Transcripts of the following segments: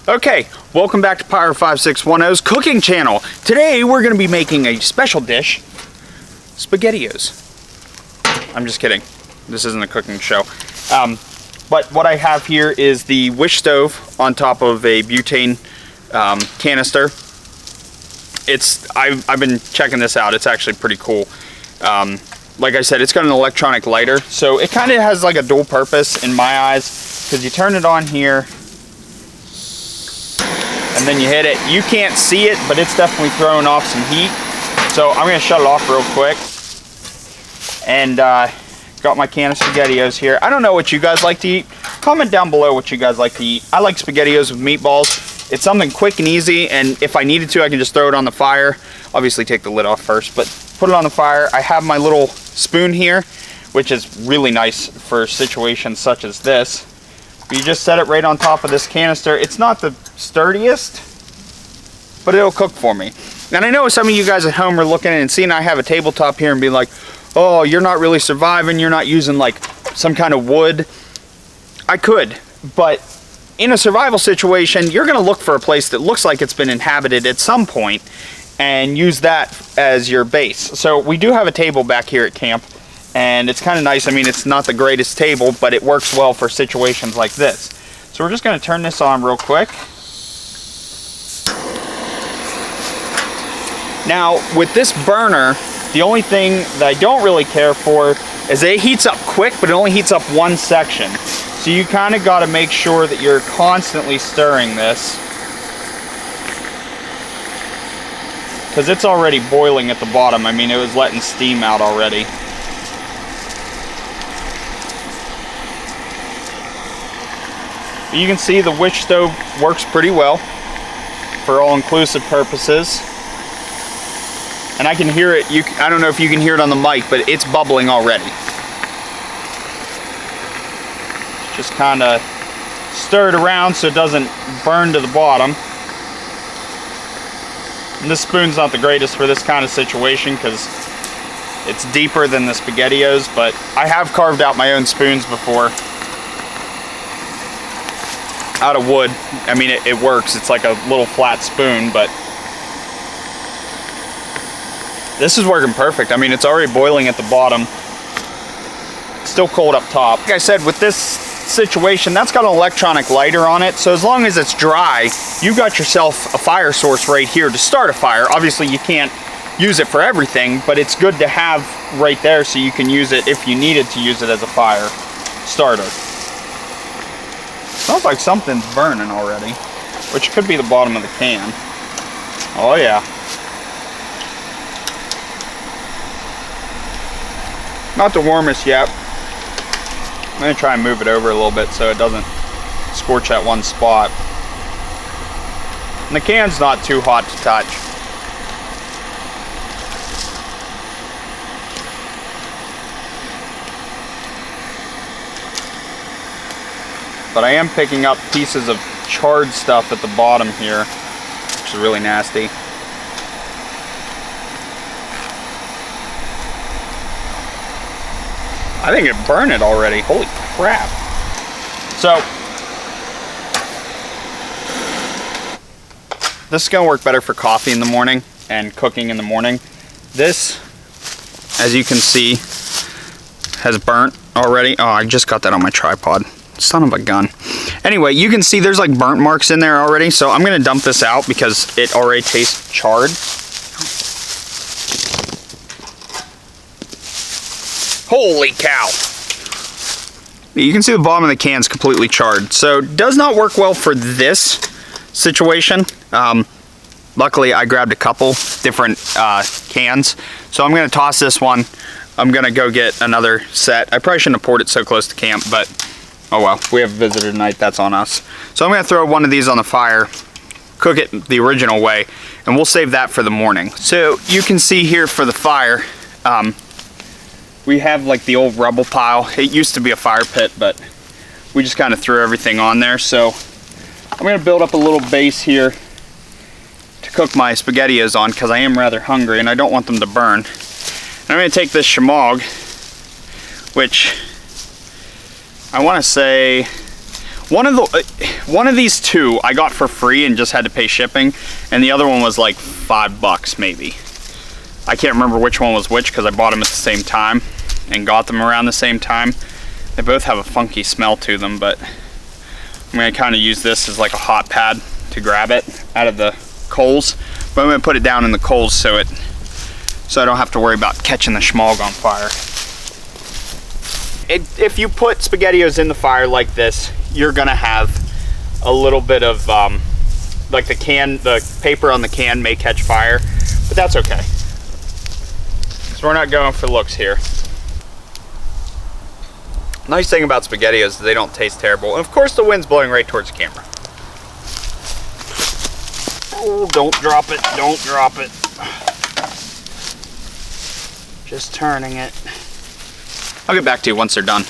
Okay, welcome back to Power 5610's cooking channel. Today we're going to be making a special dish, SpaghettiOs. I'm just kidding. This isn't a cooking show. But what I have here is the wick stove on top of a butane canister. I've been checking this out. It's actually pretty cool. Like I said, it's got an electronic lighter, so it kind of has like a dual purpose in my eyes, because you turn it on here and then you hit it. You can't see it, but it's definitely throwing off some heat. So I'm going to shut it off real quick. And got my can of SpaghettiOs here. I don't know what you guys like to eat. Comment down below what you guys like to eat. I like SpaghettiOs with meatballs. It's something quick and easy, and if I needed to, I can just throw it on the fire. Obviously take the lid off first, but put it on the fire. I have my little spoon here, which is really nice for situations such as this. You just set it right on top of this canister. It's not the sturdiest, but it'll cook for me. And I know some of you guys at home are looking and seeing I have a tabletop here and be like, oh, you're not really surviving, you're not using like some kind of wood. I could, but in a survival situation, you're gonna look for a place that looks like it's been inhabited at some point and use that as your base. So we do have a table back here at camp, and it's kind of nice. I mean, it's not the greatest table, but it works well for situations like this. So we're just gonna turn this on real quick. Now, with this burner, the only thing that I don't really care for is it heats up quick, but it only heats up one section. So you kind of got to make sure that you're constantly stirring this, because it's already boiling at the bottom. I mean, it was letting steam out already. But you can see the wick stove works pretty well for all-inclusive purposes. And I can hear it. I don't know if you can hear it on the mic, but it's bubbling already. Just kind of stir it around so it doesn't burn to the bottom. And this spoon's not the greatest for this kind of situation because it's deeper than the SpaghettiOs, but I have carved out my own spoons before out of wood. I mean, it works. It's like a little flat spoon, but this is working perfect. I mean, it's already boiling at the bottom. It's still cold up top. Like I said, with this situation, that's got an electronic lighter on it, so as long as it's dry, you've got yourself a fire source right here to start a fire. Obviously, you can't use it for everything, but it's good to have right there so you can use it if you needed to use it as a fire starter. Smells like something's burning already, which could be the bottom of the can. Oh yeah. Not the warmest yet. I'm going to try and move it over a little bit so it doesn't scorch that one spot. And the can's not too hot to touch. But I am picking up pieces of charred stuff at the bottom here, which is really nasty. I think it burned it already. Holy crap. So, this is going to work better for coffee in the morning and cooking in the morning. This, as you can see, has burnt already. Oh, I just got that on my tripod. Son of a gun. Anyway, you can see there's like burnt marks in there already, so I'm going to dump this out because it already tastes charred. Holy cow! You can see the bottom of the can's completely charred, so it does not work well for this situation. Luckily, I grabbed a couple different cans, so I'm going to toss this one. I'm going to go get another set. I probably shouldn't have poured it so close to camp, but oh well, we have a visitor tonight, that's on us. So I'm going to throw one of these on the fire, cook it the original way, and we'll save that for the morning. So you can see here for the fire, we have like the old rubble pile. It used to be a fire pit, but we just kind of threw everything on there. So I'm going to build up a little base here to cook my SpaghettiOs on because I am rather hungry and I don't want them to burn. And I'm going to take this shemagh, which I want to say One of these two I got for free and just had to pay shipping, and the other one was like $5 maybe. I can't remember which one was which because I bought them at the same time and got them around the same time. They both have a funky smell to them, but I'm gonna kind of use this as like a hot pad to grab it out of the coals. But I'm gonna put it down in the coals so I don't have to worry about catching the schmog on fire. If you put SpaghettiOs in the fire like this, you're gonna have a little bit of like the paper on the can may catch fire, but that's okay. So we're not going for looks here. Nice thing about SpaghettiOs is they don't taste terrible. And of course the wind's blowing right towards the camera. Oh, don't drop it, don't drop it. Just turning it. I'll get back to you once they're done.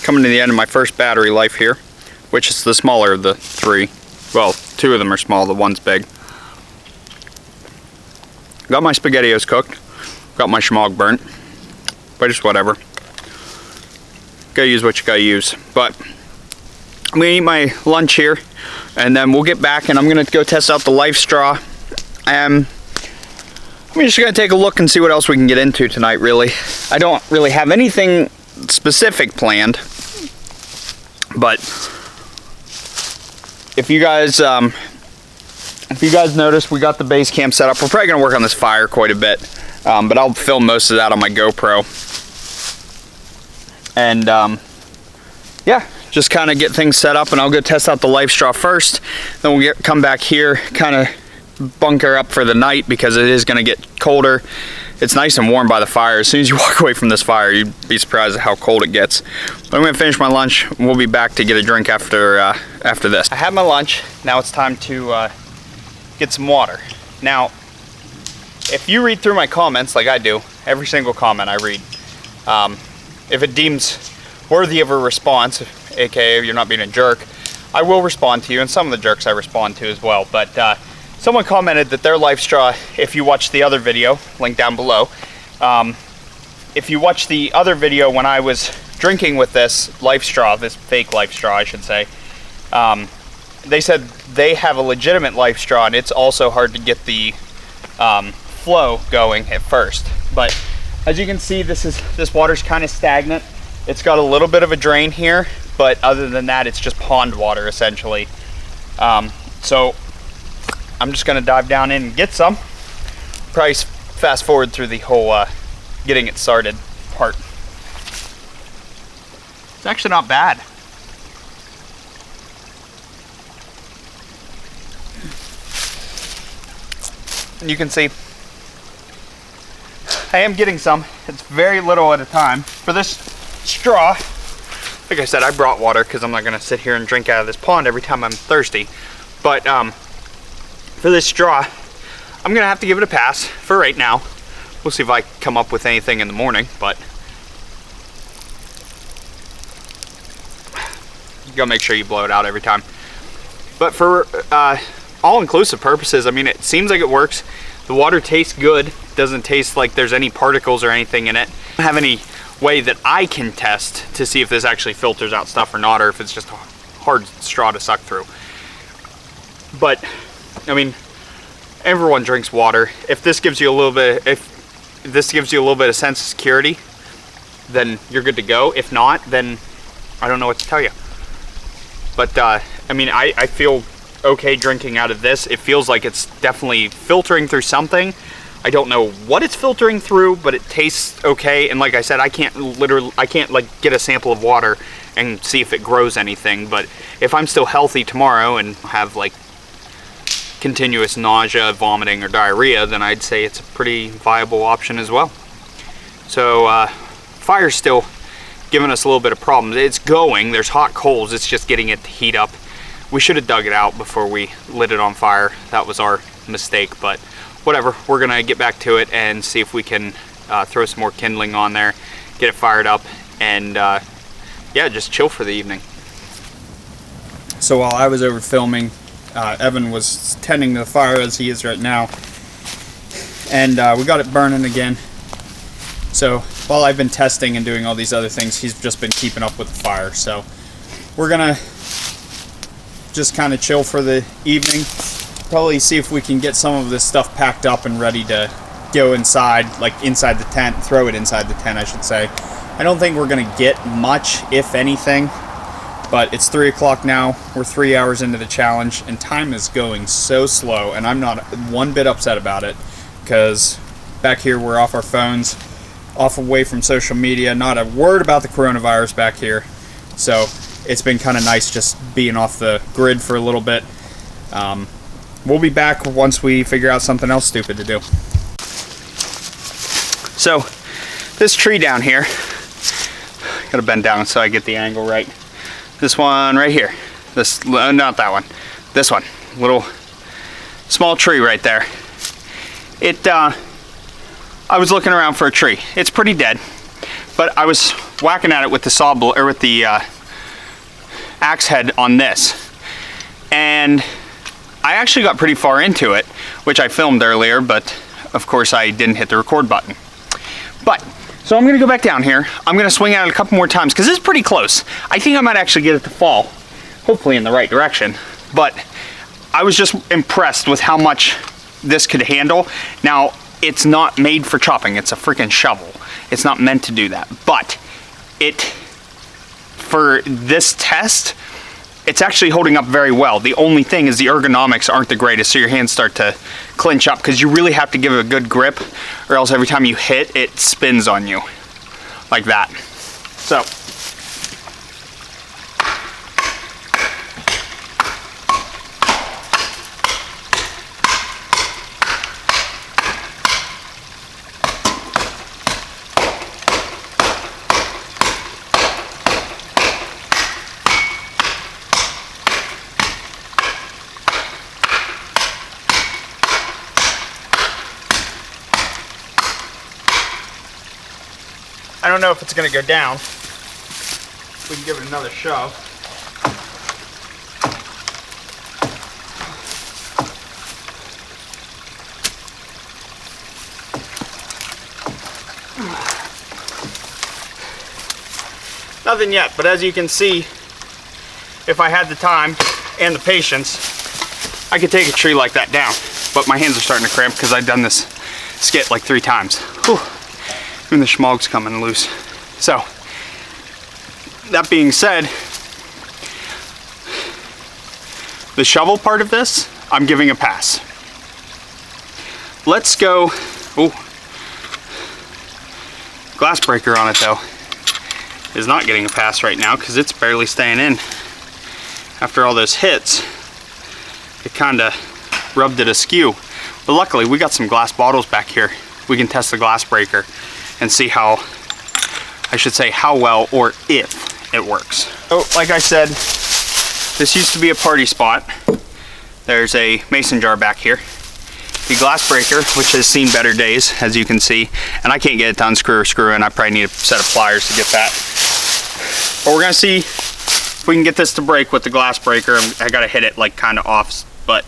Coming to the end of my first battery life here, which is the smaller of the three. Well, two of them are small, the one's big. Got my SpaghettiOs cooked, got my schmog burnt, but just whatever. Gotta use what you gotta use. But I'm gonna eat my lunch here, and then we'll get back and I'm gonna go test out the Life Straw. I'm just gonna take a look and see what else we can get into tonight, really. I don't really have anything specific planned, but if you guys notice, we got the base camp set up. We're probably gonna work on this fire quite a bit, but I'll film most of that on my GoPro. And yeah, just kind of get things set up, and I'll go test out the Life Straw first. Then we'll come back here, kind of bunker up for the night because it is going to get colder. It's nice and warm by the fire. As soon as you walk away from this fire, you'd be surprised at how cold it gets. But I'm going to finish my lunch. We'll be back to get a drink after this. I had my lunch. Now it's time to get some water. Now, if you read through my comments like I do, every single comment I read, if it deems worthy of a response, aka you're not being a jerk, I will respond to you, and some of the jerks I respond to as well. But someone commented that their Life Straw, if you watch the other video, link down below, if you watch the other video when I was drinking with this Life Straw, this fake Life Straw I should say, they said they have a legitimate Life Straw and it's also hard to get the flow going at first. But as you can see, this water's kind of stagnant. It's got a little bit of a drain here, but other than that, it's just pond water essentially. So I'm just gonna dive down in and get some. Probably fast forward through the whole getting it started part. It's actually not bad. And you can see I am getting some. It's very little at a time. For this straw, like I said, I brought water because I'm not gonna sit here and drink out of this pond every time I'm thirsty. But for this straw, I'm gonna have to give it a pass for right now. We'll see if I come up with anything in the morning, but you gotta make sure you blow it out every time. But for all-inclusive purposes, I mean, it seems like it works. The water tastes good. Doesn't taste like there's any particles or anything in it. I don't have any way that I can test to see if this actually filters out stuff or not, or if it's just a hard straw to suck through. But I mean, everyone drinks water. If this gives you a little bit, of sense of security, then you're good to go. If not, then I don't know what to tell you. But I mean, I feel okay drinking out of this. It feels like it's definitely filtering through something. I don't know what it's filtering through, but it tastes okay. And like I said, I can't like get a sample of water and see if it grows anything. But if I'm still healthy tomorrow and have like continuous nausea, vomiting, or diarrhea, then I'd say it's a pretty viable option as well. So fire's still giving us a little bit of problems. It's going, there's hot coals, it's just getting it to heat up. We should have dug it out before we lit it on fire. That was our mistake, but whatever. We're gonna get back to it and see if we can throw some more kindling on there, get it fired up, and yeah, just chill for the evening. So while I was over filming, Evan was tending to the fire as he is right now, and we got it burning again. So while I've been testing and doing all these other things, he's just been keeping up with the fire. So we're gonna just kind of chill for the evening. Probably see if we can get some of this stuff packed up and ready to go inside, like inside the tent, throw it inside the tent, I should say. I don't think we're gonna get much, if anything, but it's 3 o'clock now. We're 3 hours into the challenge, and time is going so slow, and I'm not one bit upset about it, because back here we're off our phones, off away from social media, not a word about the coronavirus back here. So it's been kind of nice just being off the grid for a little bit. We'll be back once we figure out something else stupid to do. So this tree down here, gotta bend down so I get the angle right. This one right here, this, not that one, this one, little small tree right there. I was looking around for a tree. It's pretty dead, but I was whacking at it with the saw blade, or with the axe head on this, and I actually got pretty far into it, which I filmed earlier, but of course I didn't hit the record button. But so I'm gonna go back down here. I'm gonna swing at it a couple more times because it's pretty close. I think I might actually get it to fall, hopefully in the right direction. But I was just impressed with how much this could handle. Now, it's not made for chopping. It's a freaking shovel. It's not meant to do that. But for this test, it's actually holding up very well. The only thing is the ergonomics aren't the greatest, so your hands start to clinch up because you really have to give it a good grip, or else every time you hit, it spins on you like that. So I don't know if it's going to go down. We can give it another shove. Nothing yet, but as you can see, if I had the time and the patience, I could take a tree like that down. But my hands are starting to cramp because I've done this skit like 3 times. Whew. Even the schmog's coming loose. So, that being said, the shovel part of this, I'm giving a pass. Let's go, glass breaker on it though, is not getting a pass right now because it's barely staying in. After all those hits, it kinda rubbed it askew. But luckily, we got some glass bottles back here. We can test the glass breaker and see how, I should say how well or if it works. Oh, like I said, this used to be a party spot. There's a mason jar back here. The glass breaker, which has seen better days, as you can see, and I can't get it to unscrew or screw in. I probably need a set of pliers to get that. But we're gonna see if we can get this to break with the glass breaker. I gotta hit it like kind of off, but.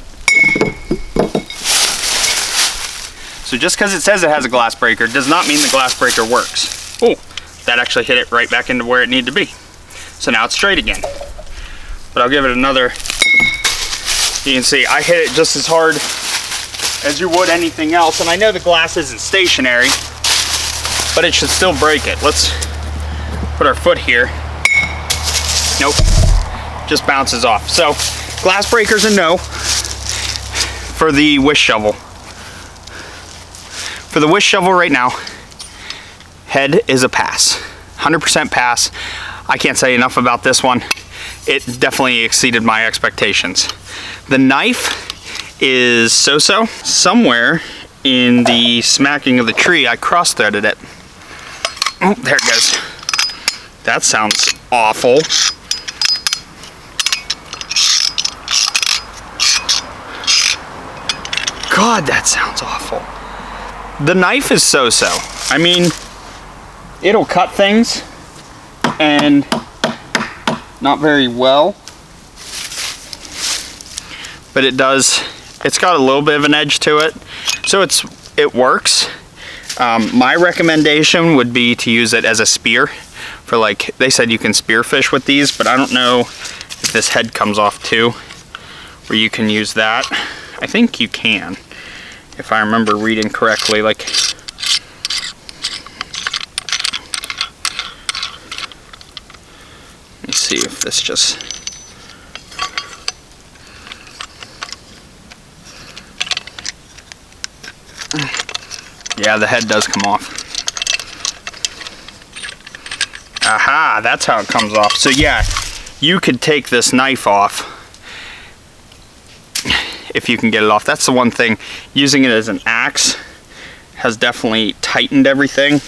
So just because it says it has a glass breaker does not mean the glass breaker works. Oh, that actually hit it right back into where it needed to be. So now it's straight again. But I'll give it another. You can see I hit it just as hard as you would anything else. And I know the glass isn't stationary, but it should still break it. Let's put our foot here. Nope, just bounces off. So glass breakers a no for the wish shovel. For the wish shovel right now, head is a pass. 100% pass. I can't say enough about this one. It definitely exceeded my expectations. The knife is so-so. Somewhere in the smacking of the tree, I cross-threaded it. Oh, there it goes. That sounds awful. God, that sounds awful. The knife is so-so. I mean, it'll cut things, and not very well. But it does, it's got a little bit of an edge to it. So it works. My recommendation would be to use it as a spear for like, they said you can spearfish with these, but I don't know if this head comes off too, where you can use that. I think you can, if I remember reading correctly. Like, let me see if this just, yeah, the head does come off. Aha, that's how it comes off. So yeah, you could take this knife off if you can get it off. That's the one thing. Using it as an axe has definitely tightened everything.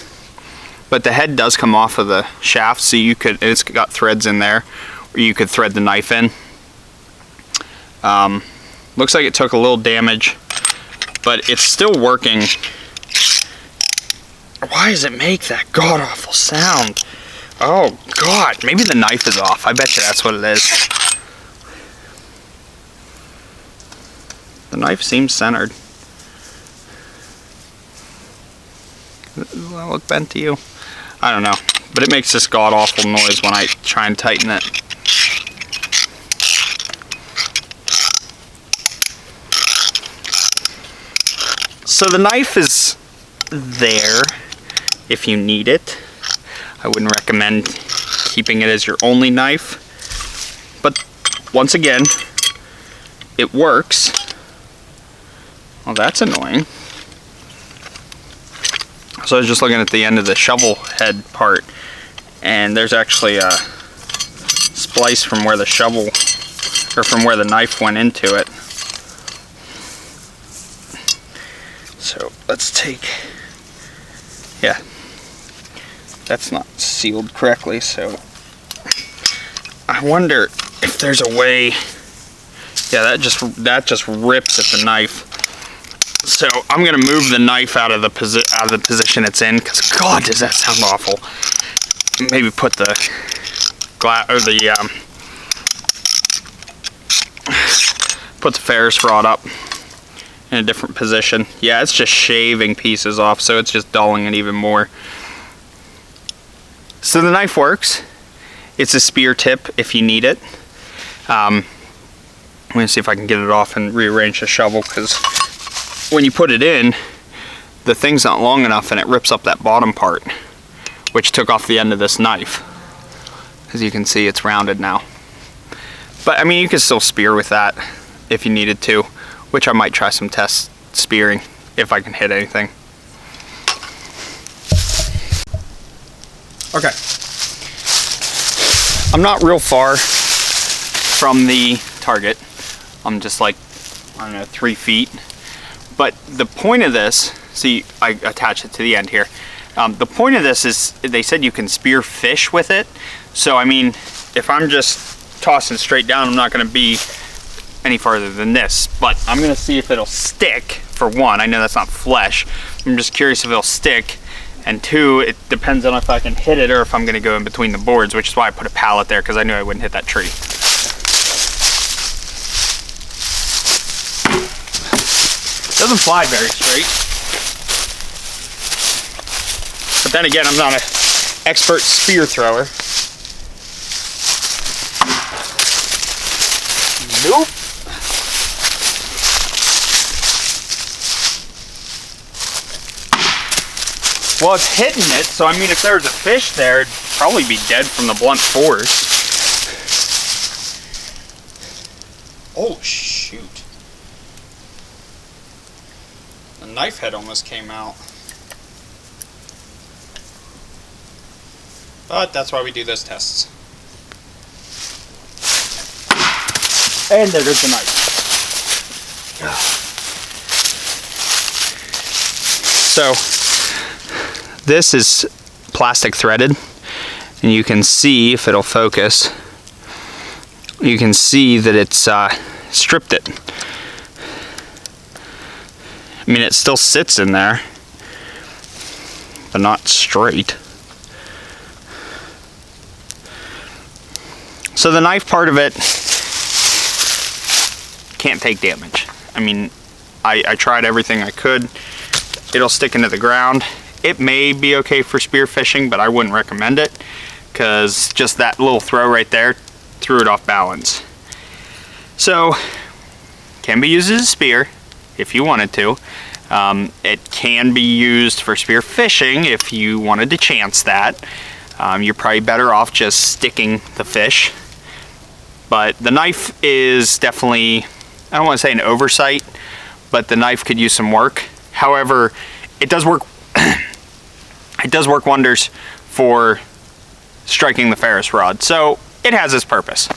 But the head does come off of the shaft, so you could, it's got threads in there, or you could thread the knife in. Looks like it took a little damage, but it's still working. Why does it make that god-awful sound? Oh God, maybe the knife is off. I bet you that's what it is. The knife seems centered. Does that look bent to you? I don't know, but it makes this god-awful noise when I try and tighten it. So the knife is there if you need it. I wouldn't recommend keeping it as your only knife, but once again, it works. Well, that's annoying. So I was just looking at the end of the shovel head part, and there's actually a splice from where the shovel, or from where the knife went into it. So let's take, yeah, that's not sealed correctly, so I wonder if there's a way. Yeah, that just rips at the knife. So I'm gonna move the knife out of the position it's in, because God, does that sound awful. Maybe put the glass, or the put the ferrous rod up in a different position. Yeah, it's just shaving pieces off, so it's just dulling it even more. So the knife works. It's a spear tip if you need it. I'm gonna see if I can get it off and rearrange the shovel, because when you put it in, the thing's not long enough and it rips up that bottom part, which took off the end of this knife. As you can see, it's rounded now. But I mean, you can still spear with that if you needed to, which I might try some test spearing if I can hit anything. Okay. I'm not real far from the target. I'm just like, I don't know, 3 feet. But the point of this, see, I attach it to the end here. The point of this is, they said you can spear fish with it. So, I mean, if I'm just tossing straight down, I'm not gonna be any farther than this. But I'm gonna see if it'll stick, for one. I know that's not flesh. I'm just curious if it'll stick. And 2, it depends on if I can hit it or if I'm gonna go in between the boards, which is why I put a pallet there, because I knew I wouldn't hit that tree. Doesn't fly very straight. But then again, I'm not an expert spear thrower. Nope. Well, it's hitting it, so I mean, if there was a fish there, it'd probably be dead from the blunt force. Oh, shoot. The knife head almost came out. But that's why we do those tests. And there goes the knife. So, this is plastic threaded, and you can see, if it'll focus, you can see that it's stripped it. I mean, it still sits in there, but not straight. So the knife part of it can't take damage. I mean, I tried everything I could. It'll stick into the ground. It may be okay for spear fishing, but I wouldn't recommend it. because just that little throw right there threw it off balance. So, can be used as a spear if you wanted to. It can be used for spear fishing if you wanted to chance that. You're probably better off just sticking the fish. But the knife is definitely, I don't want to say an oversight, but the knife could use some work. However, it does work it does work wonders for striking the Ferris rod. So it has its purpose.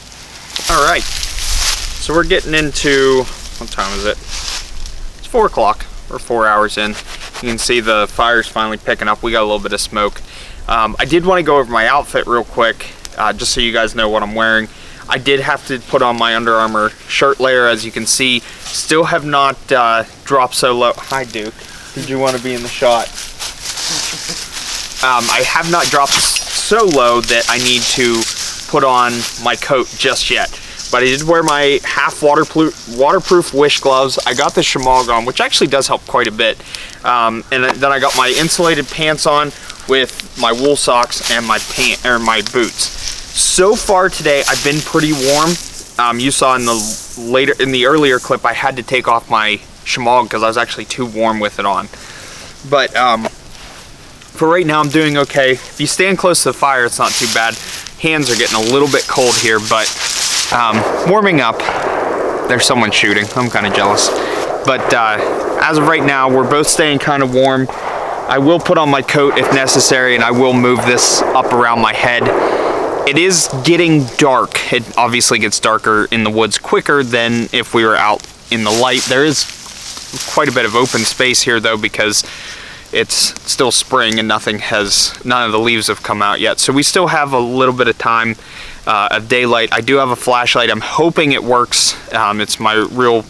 All right, so we're getting into, what time is it? It's 4 o'clock. We're 4 hours in. You can see the fire's finally picking up. We got a little bit of smoke. I did want to go over my outfit real quick, just so you guys know what I'm wearing. I did have to put on my Under Armour shirt layer, as you can see. Still have not dropped so low. Hi, Duke. Did you want to be in the shot? I have not dropped so low that I need to put on my coat just yet. But I did wear my half waterproof Wish gloves. I got the Shimog on, which actually does help quite a bit. And then I got my insulated pants on with my wool socks and my boots. So far today, I've been pretty warm. You saw in the earlier clip, I had to take off my Shimog because I was actually too warm with it on. But for right now, I'm doing okay. If you stand close to the fire, it's not too bad. Hands are getting a little bit cold here, but warming up. There's someone shooting. I'm kind of jealous. But as of right now, we're both staying kind of warm. I will put on my coat if necessary, and I will move this up around my head. It is getting dark. It obviously gets darker in the woods quicker than if we were out in the light. There is quite a bit of open space here though, because it's still spring and none of the leaves have come out yet. So we still have a little bit of time of daylight. I do have a flashlight. I'm hoping it works. It's my real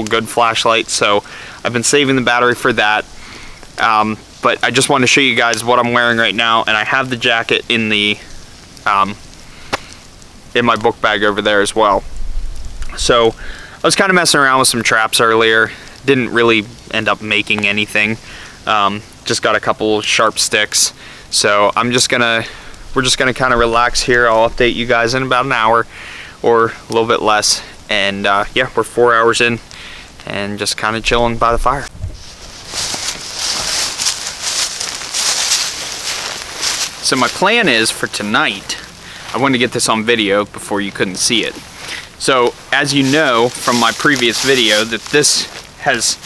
good flashlight, so I've been saving the battery for that. But I just want to show you guys what I'm wearing right now, and I have the jacket in my book bag over there as well. So I was kind of messing around with some traps earlier. Didn't really end up making anything. Just got a couple sharp sticks. So we're just gonna kind of relax here. I'll update you guys in about an hour or a little bit less. And yeah, we're 4 hours in and just kind of chilling by the fire. So my plan is for tonight, I wanted to get this on video before you couldn't see it. So as you know from my previous video, that this has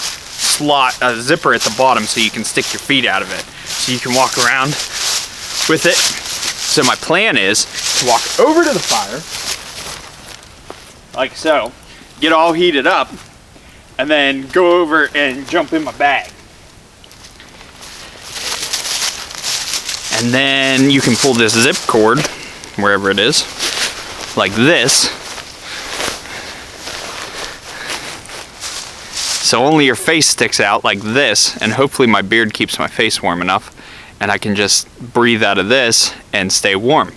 a zipper at the bottom so you can stick your feet out of it. So you can walk around with it. So my plan is to walk over to the fire, like so, get all heated up, and then go over and jump in my bag. And then you can pull this zip cord, wherever it is, like this. So only your face sticks out like this, and hopefully my beard keeps my face warm enough, and I can just breathe out of this and stay warm.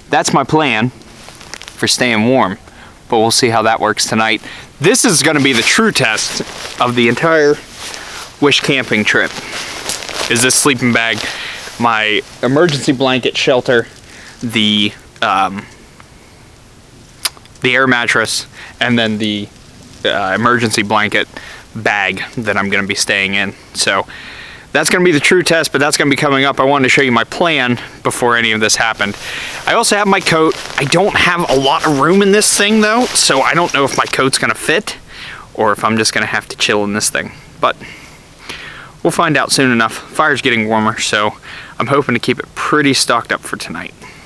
That's my plan for staying warm, but we'll see how that works tonight. This is gonna be the true test of the entire Wish camping trip. Is this sleeping bag, my emergency blanket shelter, the air mattress, and then the emergency blanket bag that I'm going to be staying in. So that's going to be the true test, but that's going to be coming up. I wanted to show you my plan before any of this happened. I also have my coat. I don't have a lot of room in this thing though, so I don't know if my coat's going to fit or if I'm just going to have to chill in this thing. But we'll find out soon enough. Fire's getting warmer, so I'm hoping to keep it pretty stocked up for tonight.